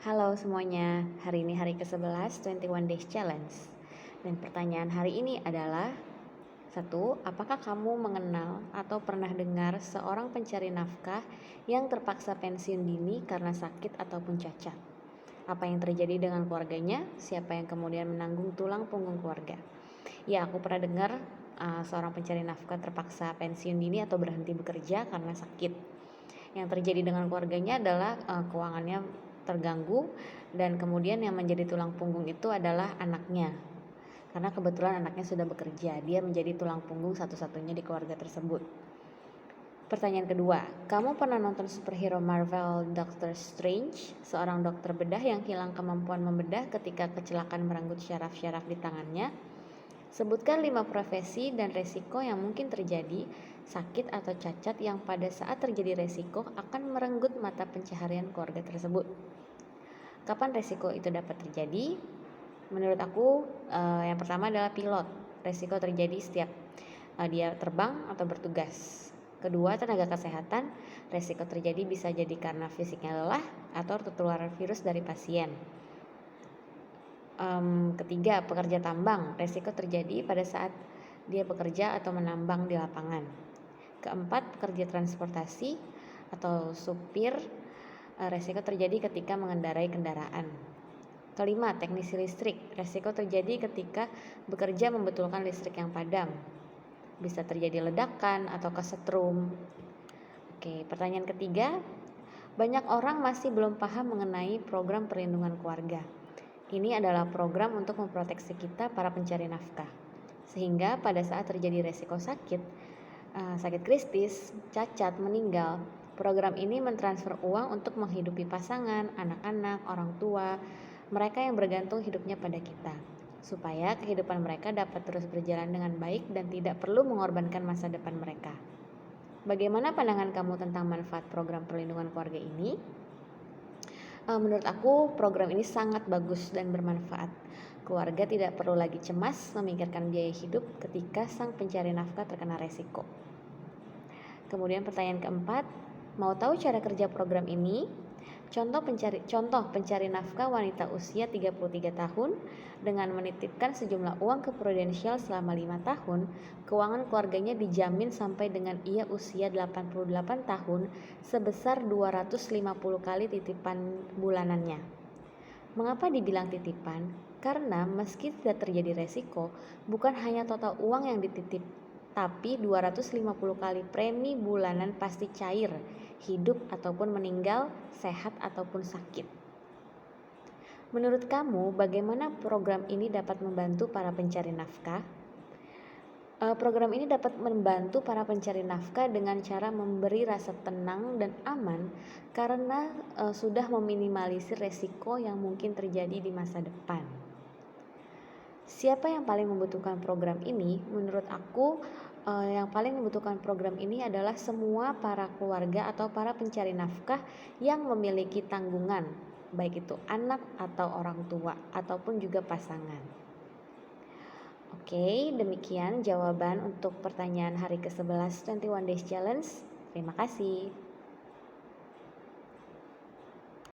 Halo semuanya, hari ini hari ke-11 21 Days Challenge. Dan pertanyaan hari ini adalah 1. Apakah kamu mengenal atau pernah dengar seorang pencari nafkah yang terpaksa pensiun dini karena sakit ataupun cacat? Apa yang terjadi dengan keluarganya? Siapa yang kemudian menanggung tulang punggung keluarga? Ya, aku pernah dengar seorang pencari nafkah terpaksa pensiun dini atau berhenti bekerja karena sakit. Yang terjadi dengan keluarganya adalah keuangannya terganggu, dan kemudian yang menjadi tulang punggung itu adalah anaknya. Karena kebetulan anaknya sudah bekerja, dia menjadi tulang punggung satu-satunya di keluarga tersebut. Pertanyaan kedua, kamu pernah nonton superhero Marvel Doctor Strange, seorang dokter bedah yang hilang kemampuan membedah ketika kecelakaan merenggut syaraf-syaraf di tangannya? Sebutkan 5 profesi dan resiko yang mungkin terjadi, sakit atau cacat yang pada saat terjadi resiko akan merenggut mata pencaharian keluarga tersebut. Kapan resiko itu dapat terjadi? Menurut aku yang pertama adalah pilot. Resiko terjadi setiap dia terbang atau bertugas. Kedua, tenaga kesehatan. Resiko terjadi bisa jadi karena fisiknya lelah atau tertular virus dari pasien. Ketiga, pekerja tambang. Resiko terjadi pada saat dia bekerja atau menambang di lapangan. Keempat, pekerja transportasi atau supir. Resiko terjadi ketika mengendarai kendaraan. Kelima, teknisi listrik. Resiko terjadi ketika bekerja membetulkan listrik yang padam. Bisa terjadi ledakan atau kesetrum. Oke, pertanyaan ketiga, banyak orang masih belum paham mengenai program perlindungan keluarga. Ini adalah program untuk memproteksi kita para pencari nafkah. Sehingga pada saat terjadi resiko sakit kritis, cacat, meninggal, program ini mentransfer uang untuk menghidupi pasangan, anak-anak, orang tua, mereka yang bergantung hidupnya pada kita, supaya kehidupan mereka dapat terus berjalan dengan baik dan tidak perlu mengorbankan masa depan mereka. Bagaimana pandangan kamu tentang manfaat program perlindungan keluarga ini? Menurut aku program ini sangat bagus dan bermanfaat. Keluarga tidak perlu lagi cemas memikirkan biaya hidup ketika sang pencari nafkah terkena resiko. Kemudian pertanyaan keempat, mau tahu cara kerja program ini? Contoh pencari nafkah wanita usia 33 tahun dengan menitipkan sejumlah uang ke Prudential selama 5 tahun, keuangan keluarganya dijamin sampai dengan ia usia 88 tahun sebesar 250 kali titipan bulanannya. Mengapa dibilang titipan? Karena meski tidak terjadi resiko, bukan hanya total uang yang dititip, tapi 250 kali premi bulanan pasti cair, hidup ataupun meninggal, sehat ataupun sakit. Menurut kamu, bagaimana program ini dapat membantu para pencari nafkah? Program ini dapat membantu para pencari nafkah dengan cara memberi rasa tenang dan aman karena sudah meminimalisir resiko yang mungkin terjadi di masa depan. Siapa yang paling membutuhkan program ini? Menurut aku, yang paling membutuhkan program ini adalah semua para keluarga atau para pencari nafkah yang memiliki tanggungan, baik itu anak atau orang tua ataupun juga pasangan. Oke, demikian jawaban untuk pertanyaan hari ke-11 21 Days Challenge. Terima kasih.